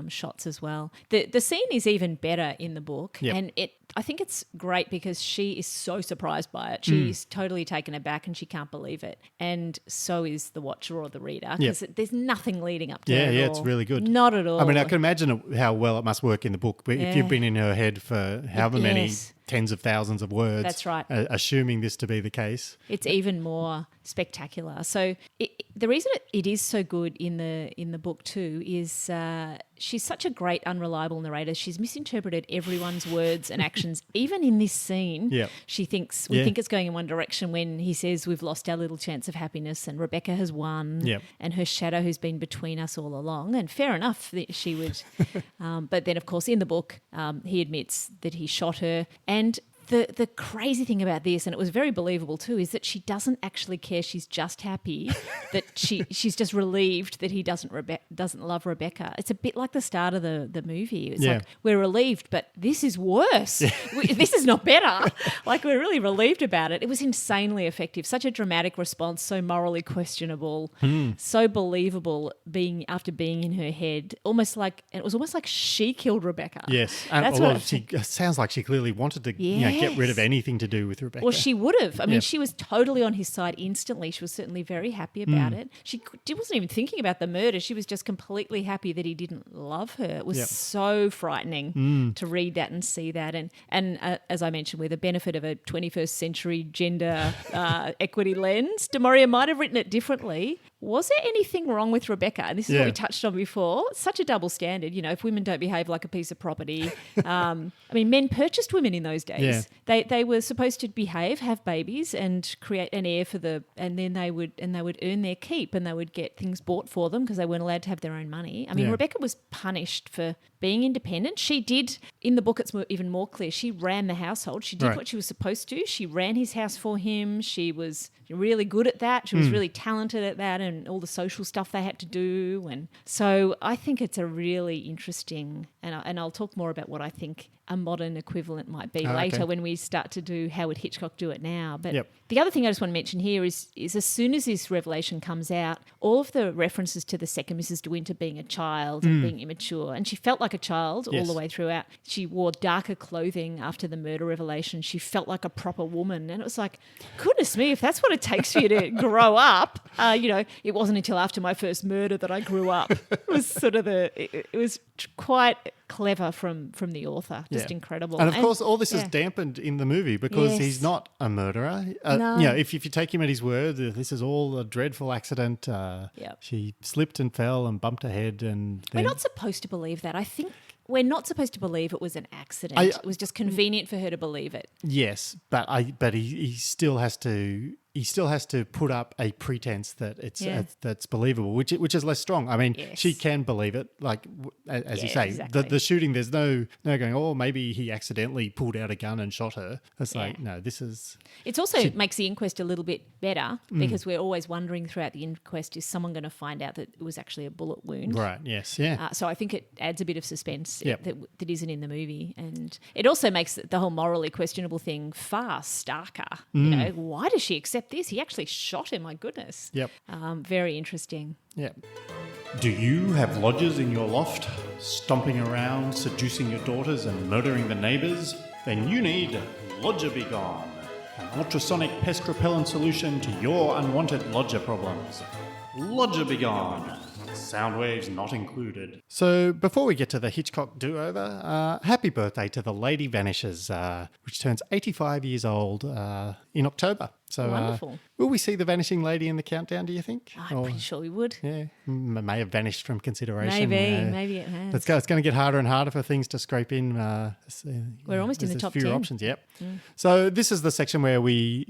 shots as well. The scene is even better in the book, and I think it's great because she is so surprised by it. She's totally taken aback and she can't believe it. And so is the watcher or the reader because there's nothing leading up to it at all. Yeah, it's really good. Not at all. I mean, I can imagine how well it must work in the book. But if you've been in her head for however many tens of thousands of words, that's right. Assuming this to be the case, it's even more spectacular. So the reason it is so good in the book too is she's such a great unreliable narrator. She's misinterpreted everyone's words and actions. Even in this scene, she thinks we think it's going in one direction when he says we've lost our little chance of happiness and Rebecca has won and her shadow who's been between us all along. And fair enough that she would. But then, of course, in the book, he admits that he shot her. And the crazy thing about this, and it was very believable too, is that she doesn't actually care. She's just happy that she's just relieved that he doesn't love Rebecca. It's a bit like the start of the movie. It's like, we're relieved, but this is worse. This is not better. Like, we're really relieved about it. It was insanely effective. Such a dramatic response, so morally questionable, so believable after being in her head. It was almost like she killed Rebecca. Yes. That's it sounds like she clearly wanted to get rid of anything to do with Rebecca. Well, she would have. I mean, she was totally on his side instantly. She was certainly very happy about it. She wasn't even thinking about the murder. She was just completely happy that he didn't love her. It was so frightening to read that and see that. And as I mentioned, with the benefit of a 21st century gender equity lens, Du Maurier might have written it differently. Was there anything wrong with Rebecca? And this is what we touched on before. It's such a double standard. You know, if women don't behave like a piece of property, I mean, men purchased women in those days. Yeah. They were supposed to behave, have babies, and create an heir and then they would earn their keep, and they would get things bought for them because they weren't allowed to have their own money. I mean, Rebecca was punished for being independent. She did, in the book it's even more clear, she ran the household. She did what she was supposed to. She ran his house for him. She was really good at that. She was really talented at that, and all the social stuff they had to do. And so I think it's a really interesting, and I'll talk more about what I think a modern equivalent might be later when we start to do how would Hitchcock do it now. But the other thing I just want to mention here is as soon as this revelation comes out, all of the references to the second Mrs. De Winter being a child and being immature, and she felt like a child all the way throughout. She wore darker clothing after the murder revelation. She felt like a proper woman. And it was like, goodness me, if that's what it takes for you to grow up, it wasn't until after my first murder that I grew up. It was sort of it was quite clever from the author. Just incredible. And of course, all this is dampened in the movie because he's not a murderer. No. If you take him at his word, this is all a dreadful accident. She slipped and fell and bumped her head. And we're not supposed to believe that. I think we're not supposed to believe it was an accident. It was just convenient for her to believe it. Yes, but he still has to. He still has to put up a pretense that it's that's believable, which is less strong. I mean, she can believe it, like as you say. Exactly. The shooting, there's no going, oh, maybe he accidentally pulled out a gun and shot her. It's like, no, this is. It also makes the inquest a little bit better because we're always wondering throughout the inquest, is someone going to find out that it was actually a bullet wound? Right. Yes. Yeah. So I think it adds a bit of suspense that isn't in the movie, and it also makes the whole morally questionable thing far starker. You know, why does she accept this? He actually shot him, my goodness. Yep. Very interesting. Yep. Do you have lodgers in your loft, stomping around, seducing your daughters and murdering the neighbours? Then you need Lodger Be Gone, an ultrasonic pest repellent solution to your unwanted lodger problems. Lodger Be Gone. Sound waves not included. So before we get to the Hitchcock do-over, happy birthday to The Lady Vanishes, which turns 85 years old in October. So wonderful. Will we see the vanishing lady in the countdown, do you think? I'm pretty sure we would. Yeah, may have vanished from consideration. Maybe it has. It's going to get harder and harder for things to scrape in. We're almost in the top 10. Fewer options, yep. So this is the section where we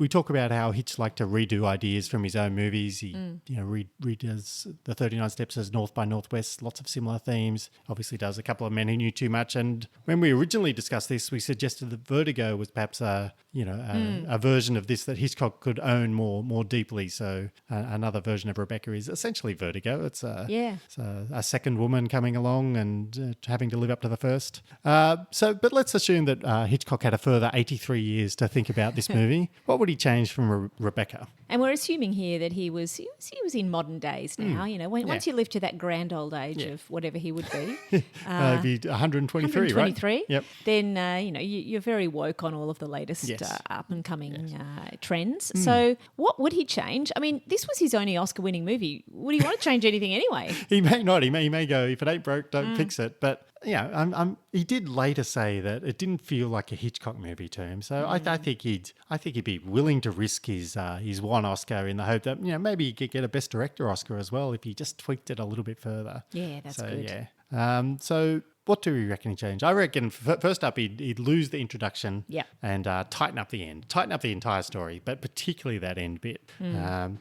talk about how Hitch liked to redo ideas from his own movies. He redoes the 39 Steps as North by Northwest, lots of similar themes. Obviously does a couple of Men Who Knew Too Much. And when we originally discussed this, we suggested that Vertigo was perhaps a version of this that Hitchcock could own more deeply. So another version of Rebecca is essentially Vertigo. It's a second woman coming along and having to live up to the first. But let's assume that Hitchcock had a further 83 years to think about this movie. What would he change from Rebecca? And we're assuming here that he was in modern days now. Once you live to that grand old age of whatever he would be, he'd be 123, right? Yep. Then you're very woke on all of the latest up and coming trends. So what would he change? I mean, this was his only Oscar-winning movie. Would he want to change anything anyway? He may not. He may go, if it ain't broke, don't fix it. But he did later say that it didn't feel like a Hitchcock movie to him. So I think he'd be willing to risk his one Oscar in the hope that maybe he could get a Best Director Oscar as well if he just tweaked it a little bit further. Yeah, that's good. Yeah. So What do we reckon he changed? I reckon first up, he'd lose the introduction Yeah. and tighten up the end, tighten up the entire story, but particularly that end bit.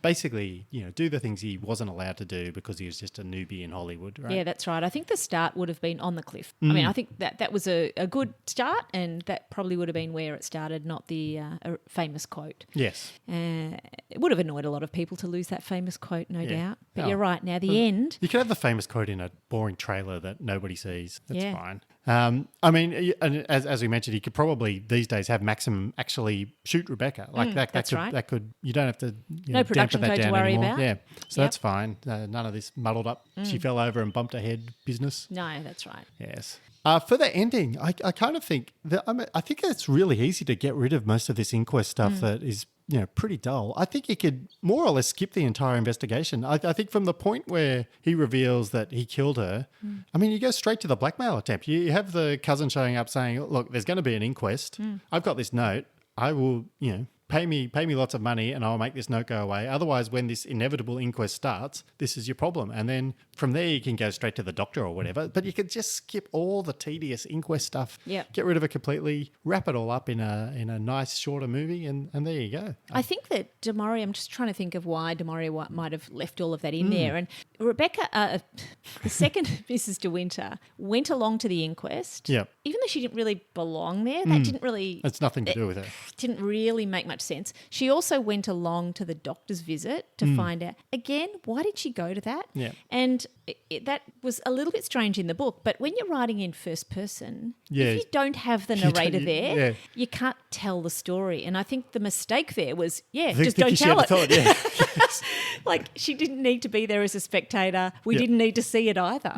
Basically, do the things he wasn't allowed to do because he was just a newbie in Hollywood, right? Yeah, that's right. I think the start would have been on the cliff. I mean, I think that was a good start, and that probably would have been where it started, not the famous quote. Yes. It would have annoyed a lot of people to lose that famous quote, no doubt. But Oh. you're right. Now, the end... You could have the famous quote in a boring trailer that nobody sees. That's Yeah. fine. I mean, and as we mentioned, he could probably these days have Maxim actually shoot Rebecca. Like that's right. That could. You don't have to. No production dampen that code to down worry anymore. about. Yeah, so Yep. that's fine. None of this muddled up. She fell over and bumped her head business. No, that's right. Yes. For the ending, I kind of think that I think it's really easy to get rid of most of this inquest stuff that is pretty dull. I think you could more or less skip the entire investigation. I think from the point where he reveals that he killed her, I mean, you go straight to the blackmail attempt. You have the cousin showing up saying, look, there's going to be an inquest. I've got this note. I will, pay me lots of money and I'll make this note go away. Otherwise, when this inevitable inquest starts, this is your problem. And then from there, you can go straight to the doctor or whatever. But you could just skip all the tedious inquest stuff. Yep. Get rid of it completely, wrap it all up in a nice, shorter movie, and there you go. I think that Du Maurier, I'm just trying to think of why Du Maurier might have left all of that in there. And Rebecca, the second Mrs. De Winter, went along to the inquest. Yep. Even though she didn't really belong there, that didn't really... It's nothing to do with her. Didn't really make much sense. She also went along to the doctor's visit to find out, again, why did she go to that? Yeah. And that was a little bit strange in the book, but when you're writing in first person, Yeah. if you don't have the You don't- narrator there, yeah. you can't tell the story. And I think the mistake there was, just Think don't you should tell have it. thought, yeah. Like, she didn't need to be there as a spectator. We didn't need to see it either.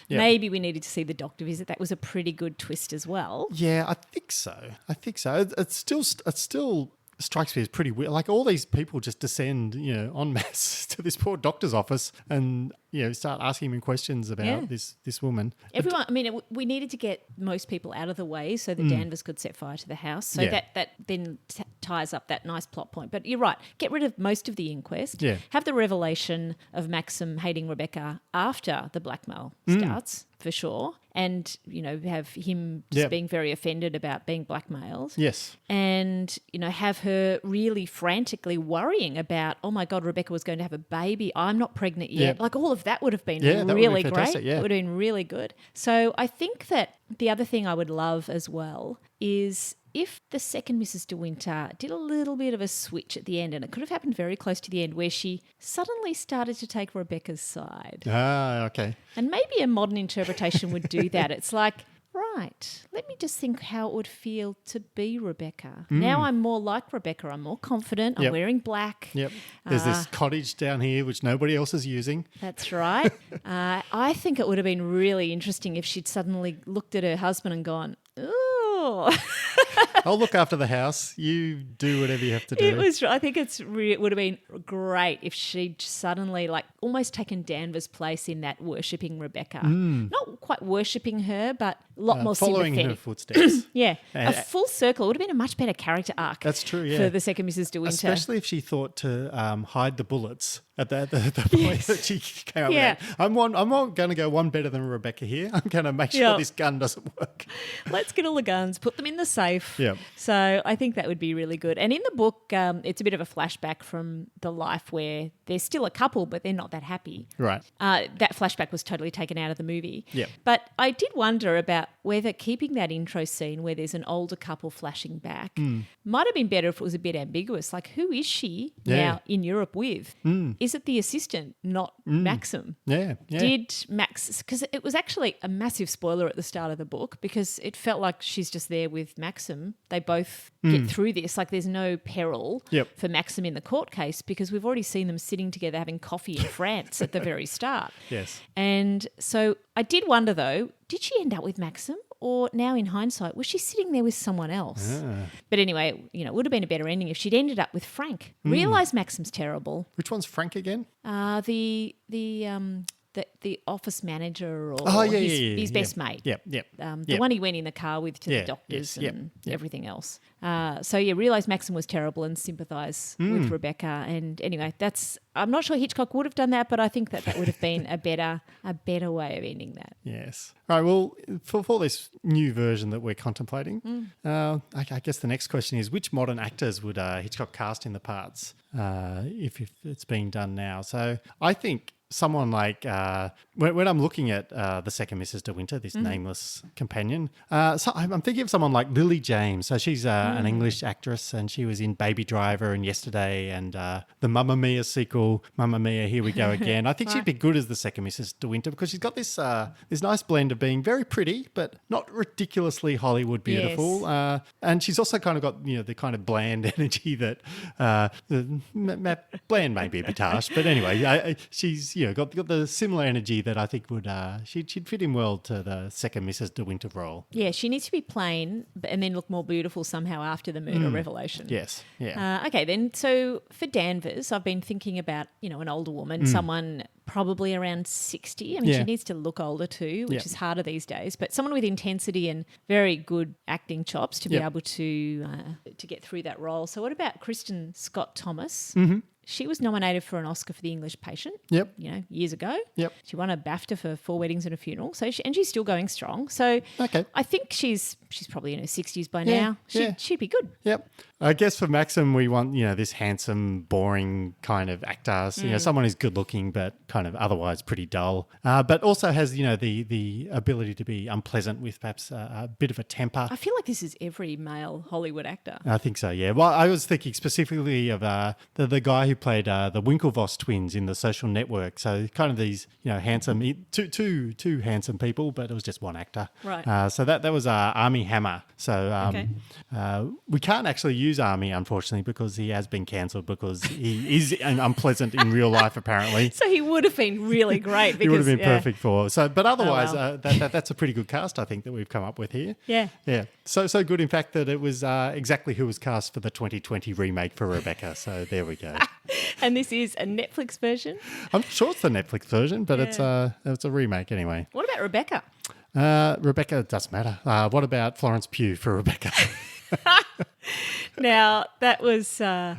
yeah. Maybe we needed to see the doctor visit. That was a pretty good twist as well. Yeah, I think so. It still strikes me as pretty weird. Like all these people just descend, en masse to this poor doctor's office and, start asking him questions about this woman. Everyone, we needed to get most people out of the way so that Danvers could set fire to the house. So Yeah. that then ties up that nice plot point. But you're right. Get rid of most of the inquest. Yeah. Have the revelation of Maxim hating Rebecca after the blackmail starts, for sure. And, have him just Yep. being very offended about being blackmailed. Yes. And, have her really frantically worrying about, oh my God, Rebecca was going to have a baby. I'm not pregnant yet. Yep. Like all of that would have been Yeah, that would be really great. fantastic, yeah. It would have been really good. So I think that the other thing I would love as well is if the second Mrs. De Winter did a little bit of a switch at the end, and it could have happened very close to the end, where she suddenly started to take Rebecca's side. Ah, okay. And maybe a modern interpretation would do that. It's like, right, let me just think how it would feel to be Rebecca. Now I'm more like Rebecca. I'm more confident. I'm Yep. wearing black. Yep. There's this cottage down here which nobody else is using. That's right. I think it would have been really interesting if she'd suddenly looked at her husband and gone, ooh. I'll look after the house. You do whatever you have to do. I think it would have been great if she'd suddenly almost taken Danvers' place in that worshipping Rebecca. Not quite worshipping her, but a lot more following sympathetic. her footsteps. Yeah, a full circle. It would have been a much better character arc. That's true, yeah. For the second Mrs. De Winter. Especially if she thought to hide the bullets at the point that she came up Yeah. with that. I'm going to go one better than Rebecca here. I'm going to make sure Yeah. this gun doesn't work. Let's get all the guns, put them in the safe. Yeah. So I think that would be really good. And in the book, it's a bit of a flashback from the life where they're still a couple, but they're not that happy. Right. That flashback was totally taken out of the movie. Yeah. But I did wonder about whether keeping that intro scene where there's an older couple flashing back might have been better if it was a bit ambiguous. Like, who is she now in Europe with? Is it the assistant, not Maxim? Yeah. Did Max, because it was actually a massive spoiler at the start of the book because it felt like she's just there with Maxim. They both get through this. Like, there's no peril for Maxim in the court case because we've already seen them sitting together having coffee in France at the very start. Yes. And so I did wonder, though, did she end up with Maxim? Or now in hindsight, was she sitting there with someone else? But anyway, it would have been a better ending if she'd ended up with Frank. Realise Maxim's terrible. Which one's Frank again? The the office manager or his best mate. Yep. The one he went in the car with to the doctors and everything else. Realised Maxim was terrible and sympathise with Rebecca. And anyway, I'm not sure Hitchcock would have done that, but I think that would have been a better way of ending that. Yes. All right. Well, for this new version that we're contemplating, I guess the next question is, which modern actors would Hitchcock cast in the parts if it's being done now? So I think someone like when I'm looking at the second Mrs De Winter, this nameless companion, so I'm thinking of someone like Lily James. So she's an English actress, and she was in Baby Driver and Yesterday and the Mamma Mia sequel, Mamma Mia, Here We Go Again. I think she'd be good as the second Mrs De Winter because she's got this nice blend of being very pretty but not ridiculously Hollywood beautiful. Yes. And she's also kind of got the kind of bland energy that bland may be a bit harsh, but anyway, she's got the similar energy that I think would she'd fit in well to the second Mrs. De Winter role. Yeah, she needs to be plain and then look more beautiful somehow after the murder revelation. Yes, yeah. Okay, then. So for Danvers, I've been thinking about an older woman, someone probably around 60. I mean, she needs to look older too, which is harder these days. But someone with intensity and very good acting chops to be able to get through that role. So what about Kristen Scott Thomas? Mm-hmm. She was nominated for an Oscar for The English Patient. Yep. Years ago. Yep. She won a BAFTA for 4 Weddings and a Funeral. So she's still going strong. So I think she's probably in her 60s by now. She'd be good. Yep. I guess for Maxim, we want this handsome, boring kind of actor. So, someone who's good looking but kind of otherwise pretty dull, but also has the ability to be unpleasant with perhaps a bit of a temper. I feel like this is every male Hollywood actor. I think so. Yeah. Well, I was thinking specifically of the guy who played the Winklevoss twins in The Social Network. So kind of these handsome, two handsome people, but it was just one actor. Right. So that was Armie Hammer. So we can't actually use Armie, unfortunately, because he has been cancelled because he is unpleasant in real life, apparently. So he would have been really great. Because, he would have been perfect for. So, but otherwise, that's a pretty good cast, I think, that we've come up with here. Yeah. Yeah. So good, in fact, that it was exactly who was cast for the 2020 remake for Rebecca. So there we go. And this is a Netflix version? I'm sure it's the Netflix version, but it's a remake anyway. What about Rebecca? Rebecca doesn't matter. What about Florence Pugh for Rebecca? Now that was the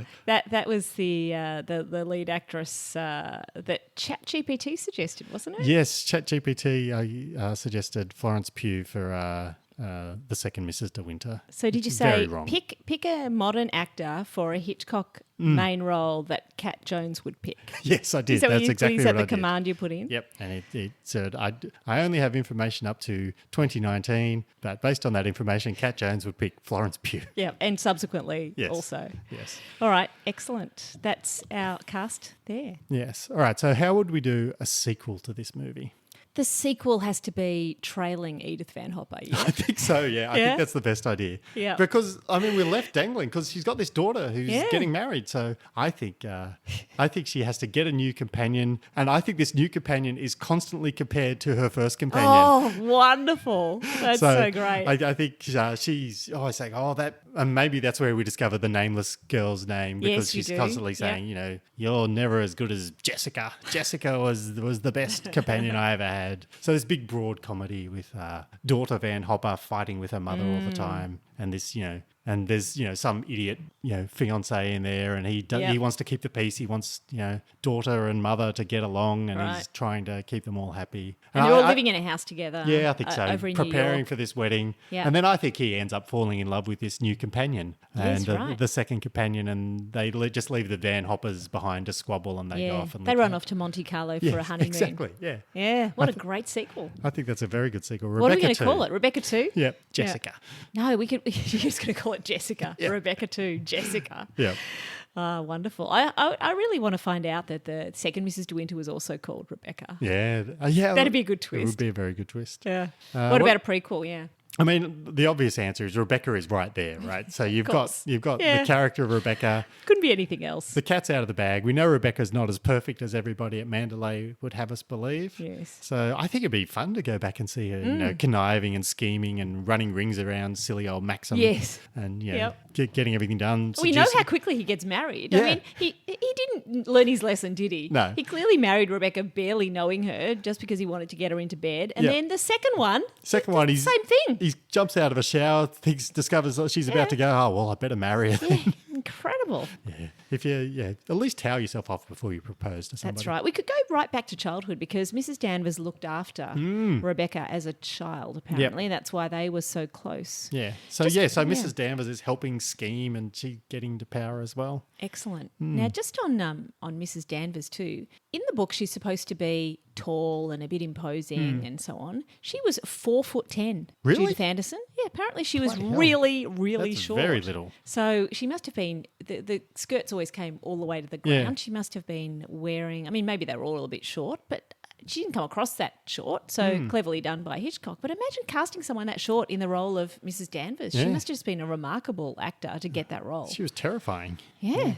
lead actress that ChatGPT suggested, wasn't it? Yes, ChatGPT suggested Florence Pugh for the second Mrs. De Winter. So did you say pick a modern actor for a Hitchcock main role that Cat Jones would pick? Yes, I did. That's exactly what I did. Is that the command you put in? Yep, and it said I only have information up to 2019, but based on that information, Cat Jones would pick Florence Pugh. Yeah, and subsequently also. Yes. All right, excellent. That's our cast there. Yes. All right, so how would we do a sequel to this movie? The sequel has to be trailing Edith Van Hopper. Yeah? I think so, yeah. I think that's the best idea. Yeah. Because, we're left dangling because she's got this daughter who's getting married. So I think she has to get a new companion. And I think this new companion is constantly compared to her first companion. Oh, wonderful. That's so great. I think she's always saying, and maybe that's where we discover the nameless girl's name, because she's constantly saying, you're never as good as Jessica. Jessica was the best companion I ever had. So this big broad comedy with daughter Van Hopper fighting with her mother all the time, and this and there's some idiot fiance in there, and he wants to keep the peace. He wants daughter and mother to get along, and he's trying to keep them all happy. And they're all living in a house together. Yeah, I think so. Over in preparing for this wedding, and then I think he ends up falling in love with this new companion, and the second companion, and they just leave the Van Hoppers behind to squabble, and they go off. And they run off to Monte Carlo for a honeymoon. Exactly. Yeah. Yeah. What a great sequel. I think that's a very good sequel. What are we going to call it? Rebecca 2? Yeah. Jessica. Yeah. No, you're just going to call it Jessica. Yeah. Rebecca 2, Jessica. Yeah. Wonderful. I really want to find out that the second Mrs. De Winter was also called Rebecca. Yeah. That'd be a good twist. It would be a very good twist. Yeah. What about a prequel? Yeah. I mean, the obvious answer is Rebecca is right there, right? So you've got the character of Rebecca. Couldn't be anything else. The cat's out of the bag. We know Rebecca's not as perfect as everybody at Mandalay would have us believe. Yes. So I think it'd be fun to go back and see her, conniving and scheming and running rings around silly old Maxim. Yes. And getting everything done. We know how quickly he gets married. Yeah. I mean, he didn't learn his lesson, did he? No. He clearly married Rebecca barely knowing her just because he wanted to get her into bed. And then the second one, he's same thing. He jumps out of a shower, discovers that she's about to go, oh, well, I better marry her then. Incredible. Yeah. If you, at least towel yourself off before you propose to somebody. That's right. We could go right back to childhood because Mrs. Danvers looked after Rebecca as a child, apparently. Yep. That's why they were so close. Yeah. So Mrs. Danvers is helping scheme and she getting to power as well. Excellent. Now, just on Mrs. Danvers too, in the book she's supposed to be tall and a bit imposing and so on. She was 4'10". Really? Judith Anderson. Yeah, apparently she was Bloody hell. really That's short. very little. So she must have been, the skirts always came all the way to the ground. Yeah. She must have been wearing, I mean, maybe they were all a bit short, but she didn't come across that short, so cleverly done by Hitchcock. But imagine casting someone that short in the role of Mrs. Danvers. She must have just been a remarkable actor to get that role. She was terrifying. Yeah.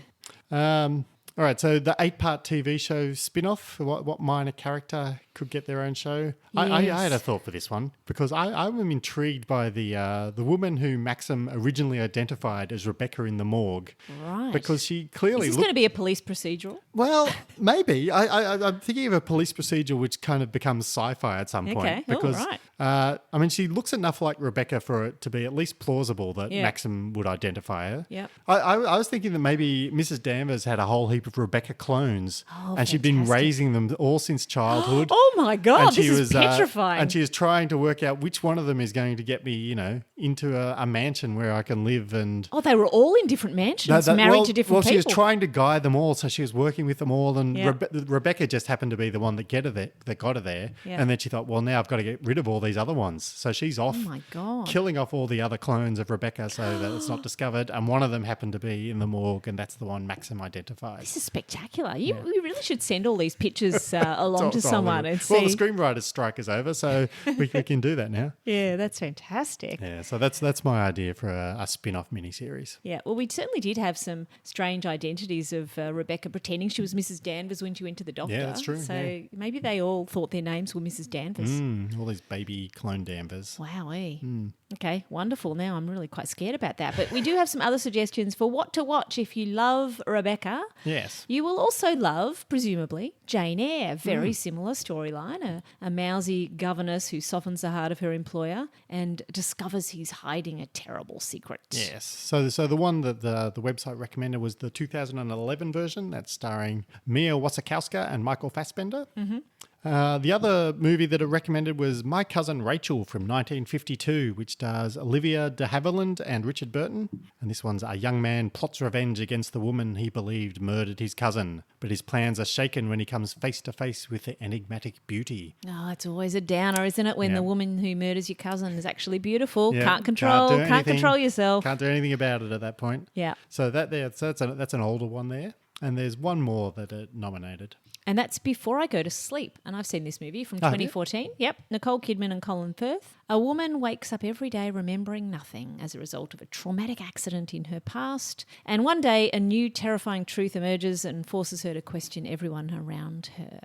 All right, so the 8-part TV show spin-off, what minor character could get their own show? I had a thought for this one because I'm intrigued by the woman who Maxim originally identified as Rebecca in the morgue. Right. Because she clearly Is this going to be a police procedural? Well, maybe. I'm thinking of a police procedure which kind of becomes sci-fi at some point. Okay. Because, right. I mean, she looks enough like Rebecca for it to be at least plausible that Yeah. Maxim would identify her. Yep. I was thinking that maybe Mrs. Danvers had a whole heap of Rebecca clones and she'd been fantastic. raising them all since childhood. Oh my God, And she this is petrifying. and she was trying to work out which one of them is going to get me, into a mansion where I can live and... Oh, they were all in different mansions, married to different people. Well, she was trying to guide them all, so she was working with them all, and Yeah. Rebecca just happened to be the one that got her there. Yeah. And then she thought, well, now I've got to get rid of all these other ones. So she's off, Oh my God. killing off all the other clones of Rebecca so that it's not discovered. And one of them happened to be in the morgue, and that's the one Maxim identifies. This is spectacular. We really should send all these pictures along to It's all someone over. and see. Well, the screenwriters' strike is over, so we can do that now. Yeah, that's fantastic. Yeah, so that's my idea for a spin-off miniseries. Yeah, well, we certainly did have some strange identities of Rebecca pretending she was Mrs. Danvers when she went to the doctor. Yeah, that's true, So yeah. maybe they all thought their names were Mrs. Danvers. All these baby clone Danvers. Wowee. Okay, wonderful. Now I'm really quite scared about that. But we do have some other suggestions for what to watch if you love Rebecca. Yes. You will also love, presumably, Jane Eyre. Very similar storyline. A mousy governess who softens the heart of her employer and discovers he's hiding a terrible secret. Yes. So the one that the website recommended was the 2011 version. That's starring Mia Wasikowska and Michael Fassbender. Mm-hmm. The other movie that it recommended was My Cousin Rachel from 1952, which stars Olivia de Havilland and Richard Burton. And this one's a young man plots revenge against the woman he believed murdered his cousin. But his plans are shaken when he comes face to face with the enigmatic beauty. Oh, it's always a downer, isn't it? When Yeah. the woman who murders your cousin is actually beautiful. Yeah, Can't do control anything. yourself. Can't do anything about it at that point. Yeah. So that's an older one there. And there's one more that it nominated. And that's Before I Go to Sleep. And I've seen this movie from 2014. Yep. Nicole Kidman and Colin Firth. A woman wakes up every day remembering nothing as a result of a traumatic accident in her past. And one day, a new terrifying truth emerges and forces her to question everyone around her.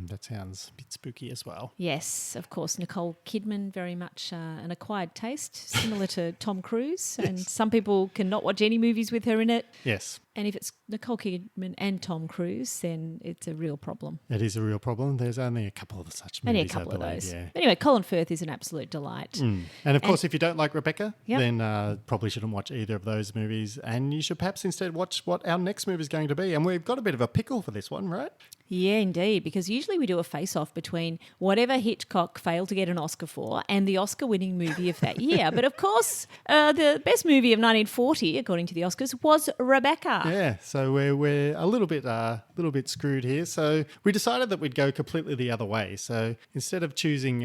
That sounds a bit spooky as well. Yes, of course, Nicole Kidman, very much an acquired taste, similar to Tom Cruise. And some people cannot watch any movies with her in it. Yes. And if it's Nicole Kidman and Tom Cruise, then it's a real problem. It is a real problem. There's only a couple of such movies, Only a couple I of believe, those. yeah. Anyway, Colin Firth is an absolute delight. And of course, if you don't like Rebecca, Yep. then probably shouldn't watch either of those movies. And you should perhaps instead watch what our next movie is going to be. And we've got a bit of a pickle for this one, right? Yeah, indeed, because usually we do a face-off between whatever Hitchcock failed to get an Oscar for and the Oscar-winning movie of that year. But of course, the best movie of 1940, according to the Oscars, was Rebecca. Yeah, so we're a little bit screwed here. So we decided that we'd go completely the other way. So instead of choosing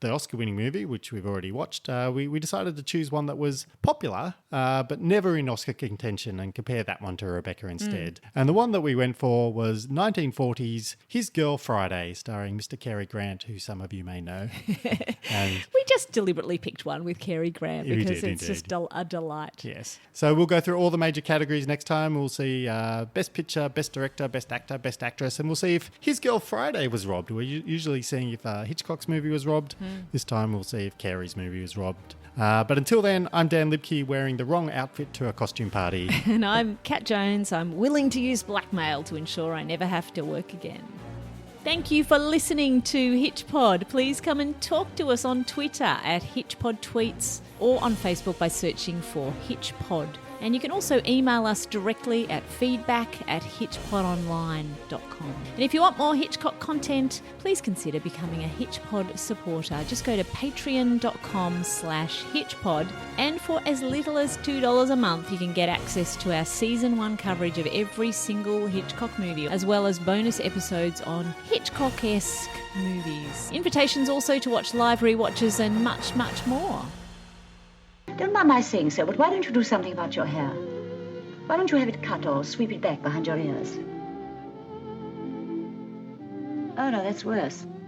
the Oscar-winning movie, which we've already watched, we decided to choose one that was popular, but never in Oscar contention, and compare that one to Rebecca instead. And the one that we went for was 1940's His Girl Friday, starring Mr. Cary Grant, who some of you may know. And We just deliberately picked one with Cary Grant We because did, it's indeed. just a delight. yes. So we'll go through all the major categories next time. We'll see Best Picture, Best Director, Best Actor, Best Actress, and we'll see if His Girl Friday was robbed. We're usually seeing if Hitchcock's movie was robbed. This time we'll see if Cary's movie was robbed. But until then, I'm Dan Libke wearing the wrong outfit to a costume party. And I'm Kat Jones. I'm willing to use blackmail to ensure I never have to work again. Thank you for listening to HitchPod. Please come and talk to us on Twitter at HitchPod Tweets or on Facebook by searching for HitchPod. And you can also email us directly at feedback@hitchpodonline.com. And if you want more Hitchcock content, please consider becoming a HitchPod supporter. Just go to patreon.com/HitchPod. And for as little as $2 a month, you can get access to our Season 1 coverage of every single Hitchcock movie, as well as bonus episodes on Hitchcock-esque movies. Invitations also to watch live rewatches and much, much more. Don't mind my saying so, but why don't you do something about your hair? Why don't you have it cut or sweep it back behind your ears? Oh, no, that's worse.